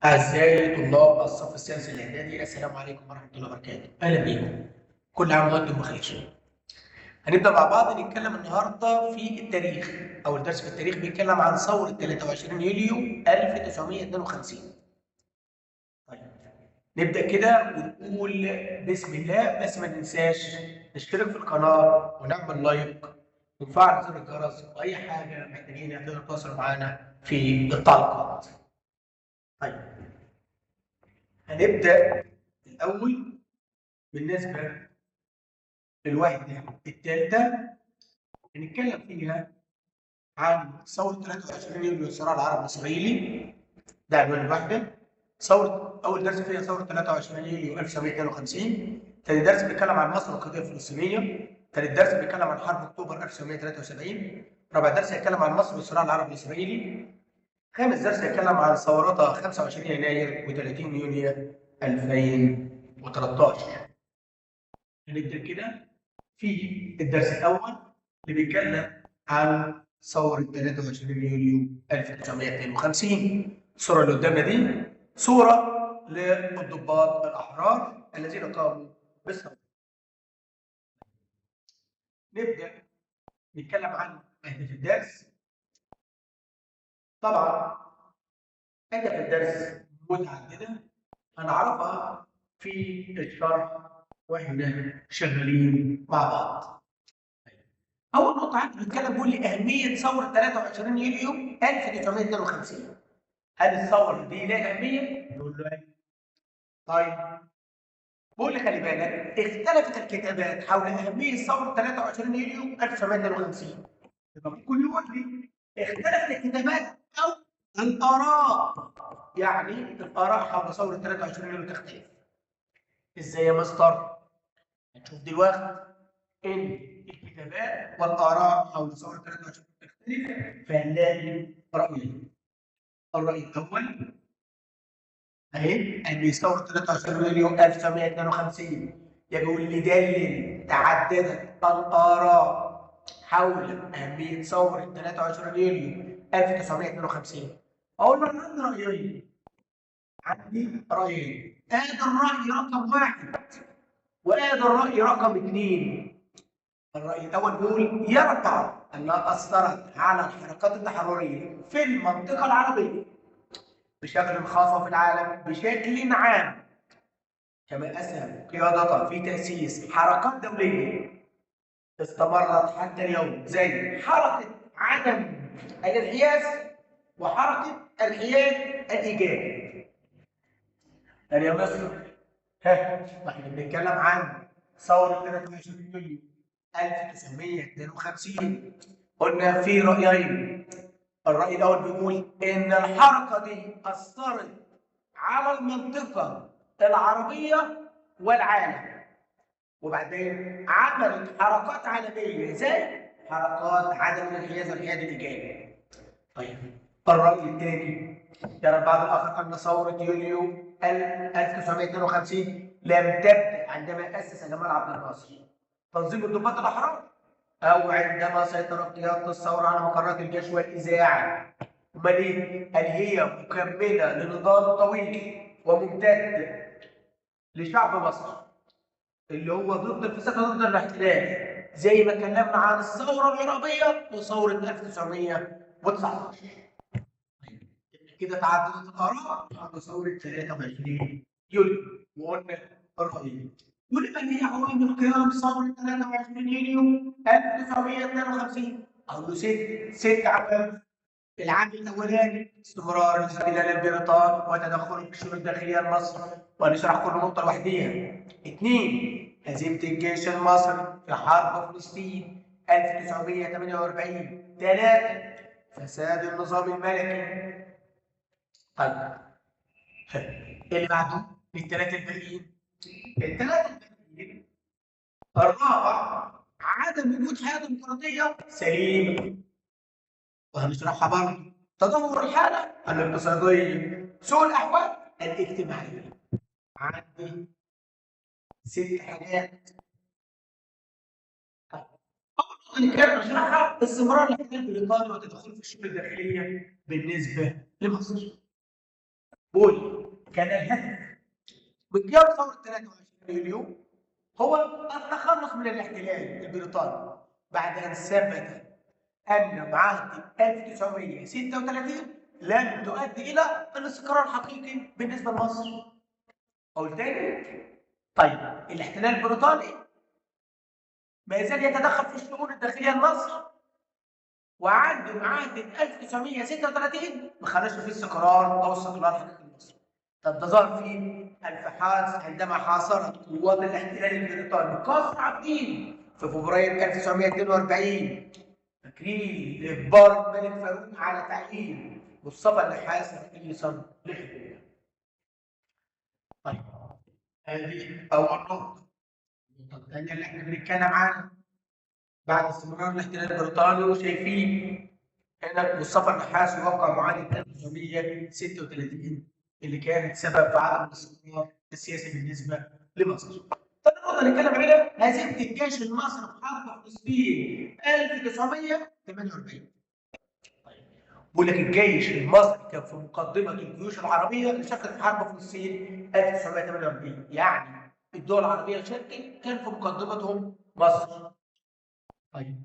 أعزائي طلاب الصف السادس الإعدادي، السلام عليكم ورحمة الله وبركاته. أهلا بيكم. كل عام وأنتم بخير. هنبدأ مع بعض نتكلم النهارده في التاريخ. أول درس في التاريخ بيتكلم عن ثورة 23 يوليو 1952. طيب نبدأ كده ونقول بسم الله، بس ما ننساش نشترك في القناة ونعمل لايك ونفعل زر الجرس، وأي حاجة محتاجينها تقدروا تتواصلوا معانا في التعليقات. طيب هنبدأ الأول بالنسبة للوحدة الثالثة، هنتكلم فيها عن ثورة 23 يوليو الصراع العربي الإسرائيلي. ده عنوان الوحدة. أول درس فيها ثورة 23 يوليو 1952. ثاني درس بيتكلم عن مصر والقضية الفلسطينية. ثالث درس بيتكلم عن حرب أكتوبر 1973. رابع درس هيتكلم عن مصر والصراع العربي الإسرائيلي. خامس درس هيتكلم عن ثورات 25 يناير و30 يونيو 2013. هنبدأ كده في الدرس الأول اللي بيتكلم عن ثورة 23 يوليو 1952. الصورة اللي قدامنا دي صورة للضباط الأحرار الذين قاموا بالثورة. نبدأ نتكلم عن أهداف الدرس. طبعا أهداف الدرس متعددة هنعرفها في الشرح واحنا شغالين مع بعض. أول نقطة عندي بيتكلم بيقول لي أهمية ثورة 23 يوليو 1952. هل الثورة دي لها أهمية؟ نقول له أيوه. طيب بيقول لي خلي بالك اختلفت الكتابات حول أهمية ثورة 23 يوليو 1952. يبقى ممكن يقول لي اختلفت الكتابات أو الآراء. يعني الآراء حول ثورة 23 يوليو تختلف. إزاي يا مستر؟ هنشوف دلوقتي ان الكتابات والاراء حول ثوره 23 تختلف، فهنلاقي رايين. الراي الاول اهي ان ثوره 23 يوليو 1952 يقول لدليل تعددت الاراء حول اهميه ثوره 23 يوليو 1952. اقول له عندي رايين. عندي رايين. ادي الراي رقم واحد وادي الراي رقم اثنين. الرأي الأول بيقول يرى البعض أنها أثرت على الحركات التحررية في المنطقة العربية بشكل خاص وفي العالم بشكل عام، كما أسهم قيادتها في تأسيس حركات دولية استمرت حتى اليوم، زي حركة عدم الانحياز وحركة الحياد الإيجابي. يعني يا مصر احنا بنتكلم عن ثورة 23 يوليو 1952. قلنا في رأيين. الرأي الأول بيقول إن الحركة دي أثرت على المنطقة العربية والعالم، وبعدين عملت حركات عالمية زي حركات عدم الانحياز والحياد الإيجابي. طيب الرأي الثاني يرى البعض الآخر أن ثورة يوليو 1952 لم تبدأ عندما أسس جمال عبد الناصر تنظيم الضباط الأحرار، أو عندما سيطرت قيادة الثورة على مقرات الجيش والإذاعة. أمال إيه؟ هل هي مكملة لنضال طويل وممتد لشعب مصر اللي هو ضد الفساد وضد الاحتلال، زي ما اتكلمنا عن الثورة العربية وثورة 1919. كده تعددت الآراء عن ثورة 23 يوليو، وقلنا الرأيين. يقول ما هي عوامل قيام ثورة 23 يوليو 1952؟ أقول له ست عوامل. العامل الأولاني استمرار الاحتلال البريطاني وتدخله في الشؤون الداخلية لمصر، ونشرح كل نقطة لوحديها. اثنين هزيمة الجيش المصري في حرب فلسطين 1948. ثلاثة فساد النظام الملكي. طيب اللي بعده الثلاثة الباقيين. الثلاثة الباقيين. الرابع عدم وجود حياة ديمقراطية سليمة، وهنشرحها برضه. تدهور الحالة الاقتصادية، سوء الأحوال الاجتماعية. عندي ست حاجات. طيب أول نقطة اللي كانت بشرحها استمرار الاحتلال البريطاني وتدخله في الشؤون الداخلية بالنسبة لمصر. بول كان الهدف من قيام ثورة 23 يوليو هو التخلص من الاحتلال البريطاني بعد أن ثبت أن معاهدة 1936 لن تؤدي إلى الاستقرار الحقيقي بالنسبة لمصر. أقول تاني؟ طيب الاحتلال البريطاني ما يزال يتدخل في الشؤون الداخلية لمصر، وعند معاهدة 1936 ما خرجش فيه استقرار أو استقلال حقيقي لمصر. طب ده ظهر في الفحاص عندما حاصرت قوات الاحتلال البريطاني قصر عابدين في فبراير 1942. فاكرين إجبار الملك فاروق على تعيين مصطفى النحاس رئيسا للحكومة. طيب هذه أول نقطة. النقطة الثانية اللي احنا بنتكلم عنها بعد استمرار الاحتلال البريطاني وشايفين ان مصطفى النحاس يوقع معاهدة 1936 اللي كانت سبب في عدم الاستقرار السياسي بالنسبة لمصر. طيب النقطة اللي نتكلم عليها هزيمة الجيش المصري في حرب فلسطين 1948. بيقول لك الجيش المصري كان في مقدمة الجيوش العربية اللي شاركت في حرب فلسطين 1948، يعني الدول العربية شاركت كان في مقدمتهم مصر. طيب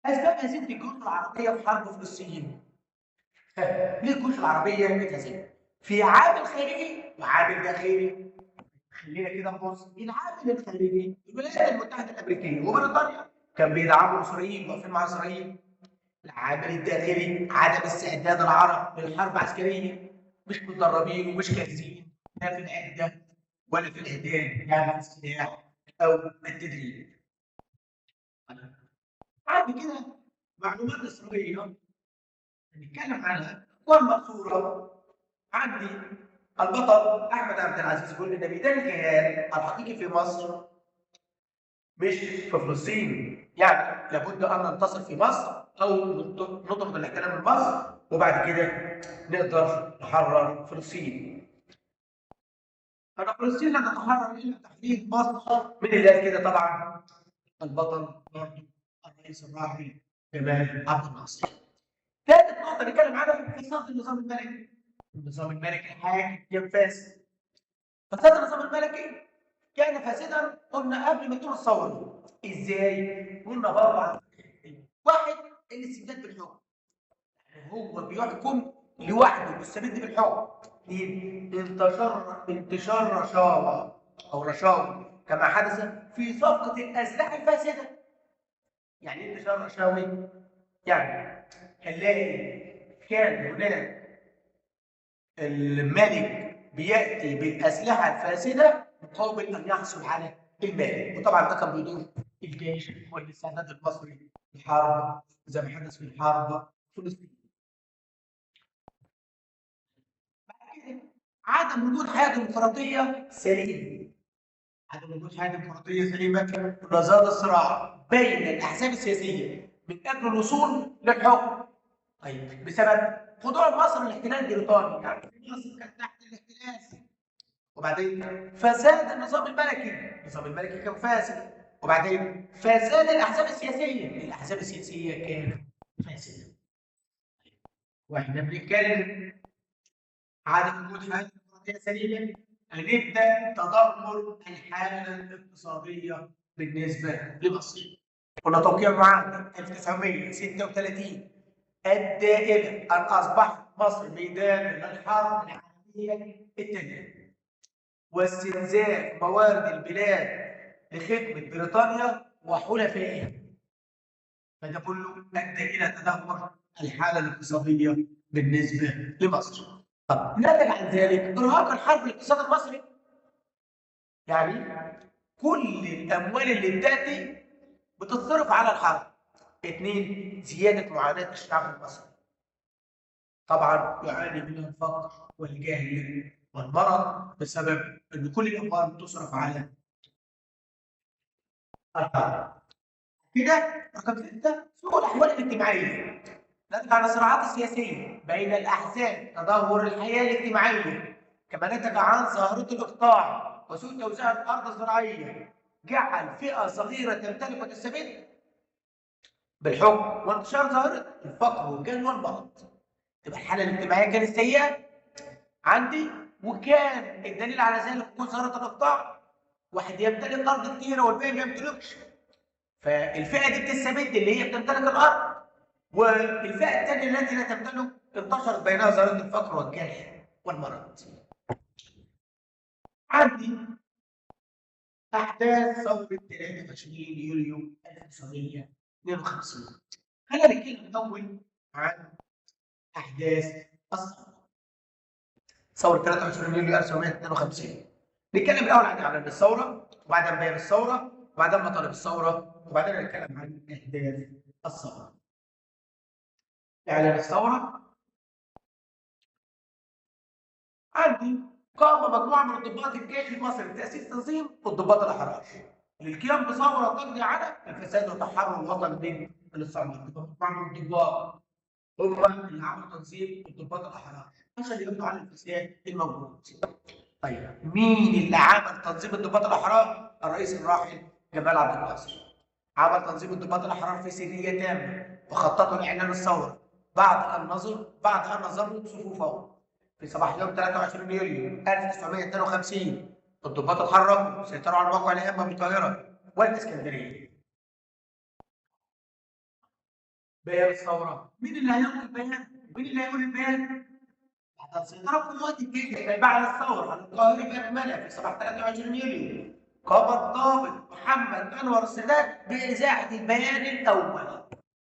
أسباب هزيمة الجيوش العربية في حرب فلسطين. ليه الجيوش العربية اتهزمت؟ في عامل خارجي وعامل داخلي. خلينا كده نبص، العامل الخارجي الولايات المتحدة الأمريكية وبريطانيا كان بيدعموا إسرائيل واقفين مع إسرائيل. العامل الداخلي عدم استعداد العرب للحرب عسكرية، مش متدربين ومش جاهزين لا في العدة ولا في الإعداد يعني في السلاح أو التدريب. بعد كده معلومات إسرائيلية نتكلم عنها والمقصورة. عندي البطل أحمد عبد العزيز يقول إن ميدان الجهاد الحقيقي في مصر مش في فلسطين، يعني لابد ان ننتصر في مصر او نطرد الاحتلال من مصر وبعد كده نقدر نحرر فلسطين. انا فلسطين لا تتحرر الا تحرير مصر. من اللي قال كده؟ طبعا البطل برضه الرئيس الراحل جمال عبد الناصر. ثالث نقطه نتكلم عنها فساد النظام الملكي. النظام الملكي الحاكم كان فاسد. فساد النظام الملكي كان فاسدا قلنا قبل ما تقوم الثوره. ازاي؟ قلنا باربع. واحد الاستبداد بالحكم، هو بيحكم لوحده مستبد بالحكم. اثنين انتشار رشاوى او رشاوي كما حدث في صفقه الاسلحه الفاسده. يعني ايه انتشار رشاوي؟ يعني هنلاقي كان هناك الملك بياتي بالاسلحه الفاسده مقابل ان يحصل على المال، وطبعا ده كان بيدور الجيش والاستعداد المصري للحرب زي ما حدث في الحرب فلسطين. عدم وجود حياه ديمقراطيه سليمه. عدم وجود حياه ديمقراطيه سليمه ونزال الصراع بين الاحزاب السياسيه من اجل الوصول للحكم. طيب بسبب خضوع مصر للاحتلال البريطاني، يعني مصر كانت تحت الاحتلال. وبعدين فساد النظام الملكي، النظام الملكي كان فاسد. وبعدين فساد الاحزاب السياسيه، الاحزاب السياسيه كانت فاسده. واحنا بنتكلم عدم وجود حياه ديمقراطيه سليمه، هنبدا تدهور الحاله الاقتصاديه بالنسبه لمصر. كنا توقيع معاهده 1936 ادى الى ان اصبحت مصر ميدان للحرب العالميه الثانيه واستنزاف موارد البلاد لخدمة بريطانيا وحلفائها. فده كله أدى إلى تدهور الحالة الاقتصادية بالنسبة لمصر. طب نتج عن ذلك إرهاق الحرب الاقتصاد المصري. يعني كل الأموال اللي بتأتي بتتصرف على الحرب. اثنين، زيادة معاناة الشعب المصري. طبعا يعاني من الفقر والجهل والمرض بسبب ان كل الاموال بتصرف على الحرب. كده رقم 6 سوء الاحوال الاجتماعيه نتج عن الصراعات السياسيه بين الاحزاب، تدهور الحياه الاجتماعيه، كما نتج عن ظاهره الاقطاع وسوء توزيع الارض الزراعيه، جعل فئه صغيره تمتلك وتستفيد بالحكم وانتشار ظاهره الفقر والجهل والمرض. تبقى الحاله الاجتماعيه كانت سيئه، عندي، وكان الدليل على ذلك وجود ظاهره الاقطاع، واحد يمتلك ارض كتيره والباقي ما يمتلكش، فالفئه دي بتستمد اللي هي بتمتلك الارض، والفئه الثانيه التي لا تمتلك انتشرت بينها ظاهره الفقر والجهل والمرض. عندي احداث ثوره 23 يوليو 1952. خلينا نتكلم الاول عن احداث الثوره. ثوره 23 يوليو 1952. نتكلم الاول عن اعلان الثوره، وبعدين بيان الثوره، وبعدين مطالب الثوره، وبعدين نتكلم عن اهداف الثوره. اعلان الثوره. عندي قام مجموعه من ضباط الجيش المصري بتاسيس تنظيم الضباط الاحرار للقيام بثوره تقضي على الفساد وتحرر الوطن من الاستعمار. مجموعه من الضباط هم اللي عملوا تنظيم الضباط الاحرار عشان يقضوا على الفساد الموجود. طيب مين اللي عمل تنظيم الضباط الاحرار؟ الرئيس الراحل جمال عبد الناصر. عمل تنظيم الضباط الاحرار في سريه تامه وخططوا لاعلان الثوره بعد ان نظموا صفوفهم. في صباح يوم 23 يوليو 1952 الضباط اتحركوا وسيطروا على موقع الهامه بالقاهره والاسكندريه. بيان الثوره. مين اللي هيلقي البيان؟ مين اللي هيقول البيان؟ بعد السيطره قوات الجيش بعد الثوره على القاهره باكملها في صباح 23 يوليو قام الضابط محمد انور السادات باذاعه البيان الاول.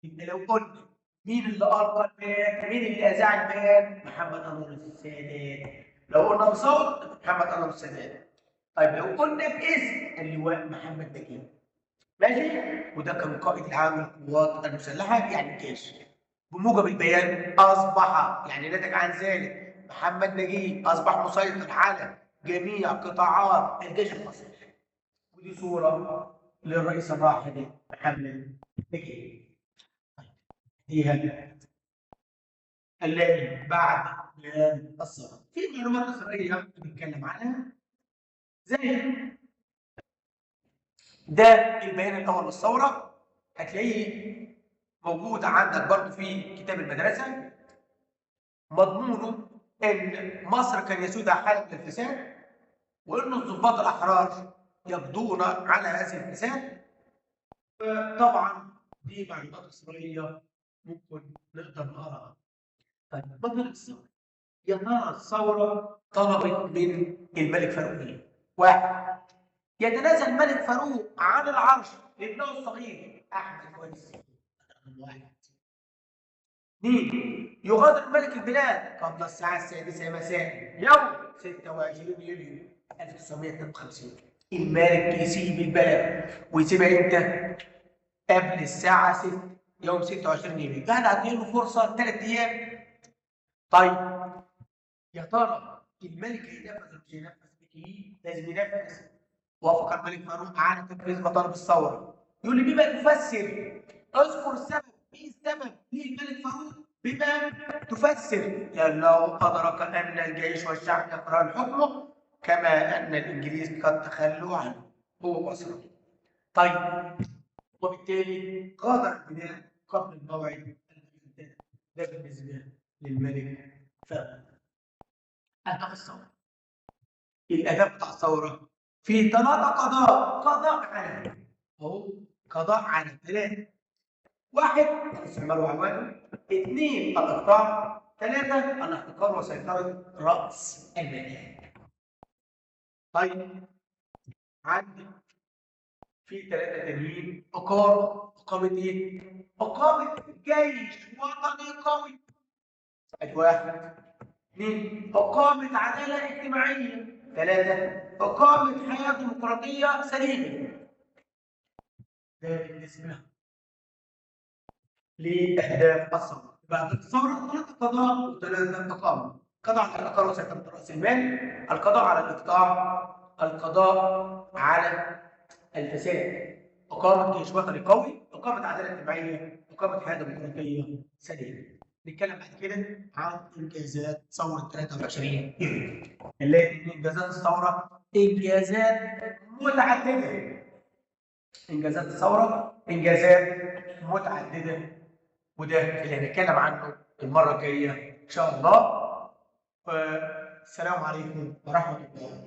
يبقى لو قلنا مين اللي القى البيان؟ مين اللي اذاع البيان؟ محمد انور السادات. لو قلنا بصوت محمد انور السادات. طيب لو قلنا باسم اللواء محمد نجيب. ماشي؟ وده كان قائد العام للقوات المسلحه يعني الجيش. بموجب البيان اصبح يعني نتج عن ذلك محمد نجيب اصبح مسيطر على جميع قطاعات الجيش المصري. ودي صوره للرئيس الراحل محمد نجيب. هي اللي بعد بيان الثوره. في معلومات اثريه بنتكلم عنها زي ده البيان الاول للثوره، هتلاقيه موجود عندك برضه في كتاب المدرسه. مضمونه ان مصر كان يسودها حاله من الفساد، وان الضباط الاحرار يقضون على هذه الفساد. طبعا دي معلومات اثريه ممكن نقدر نقراها. طيب مطلب الثوره. يا ترى الثوره طلبت من الملك فاروق ايه؟ واحد، يتنازل الملك فاروق عن العرش لابنه الصغير احمد كويس. واحد. اثنين، يغادر الملك البلاد قبل الساعه السادسه مساء يوم 26 يوليو 1952. الملك يسيب البلد ويسيبها امتى؟ قبل الساعه 6 يوم 26 يوليو، يعني هتديله فرصه 3 ايام. طيب يا ترى الملك هينفذ ولا مش هينفذ؟ اكيد لازم ينفذ. وافق الملك فاروق على تنفيذ مطالب الثوره. يقول لي بما تفسر، اذكر السبب. ايه السبب للملك فاروق؟ بما تفسر لانه ادرك ان الجيش والشعب يكرهان حكمه كما ان الانجليز قد تخلوا عنه هو واسرته. طيب وبالتالي غادر البلاد قبل الموعد المحدد. ده بالنسبه للملك فاروق. اهداف الثوره. الاهداف بتاع الثوره في 3 قضاء على اهو قضاء على 3. 1 الاستعمار وعوانه. 2 الاقطاع. 3 الاحتكار وسيطره راس المال. طيب عندي في 3 تانيين. اقامه ايه؟ اقامه جيش وطني قوي. ادي 1. 2 اقامه عداله اجتماعيه. 3 اقامه حياه ديمقراطيه سليمه. ده بالنسبه لاهداف الثوره. بعد الثوره 3 قضاء و3 اقامه. قضاء على الاقطاع وسيطره راس المال، القضاء على الاقطاع، القضاء على الفساد، اقامه جيش وطني قوي، اقامه عداله اجتماعيه، اقامه حياه ديمقراطيه سليمه. نتكلم بعد كده عن انجازات ثوره 23 يوليو. نلاقي ان انجازات الثوره انجازات متعدده. انجازات الثوره انجازات متعدده، وده اللي هنتكلم عنه المره الجايه ان شاء الله. والسلام عليكم ورحمة الله.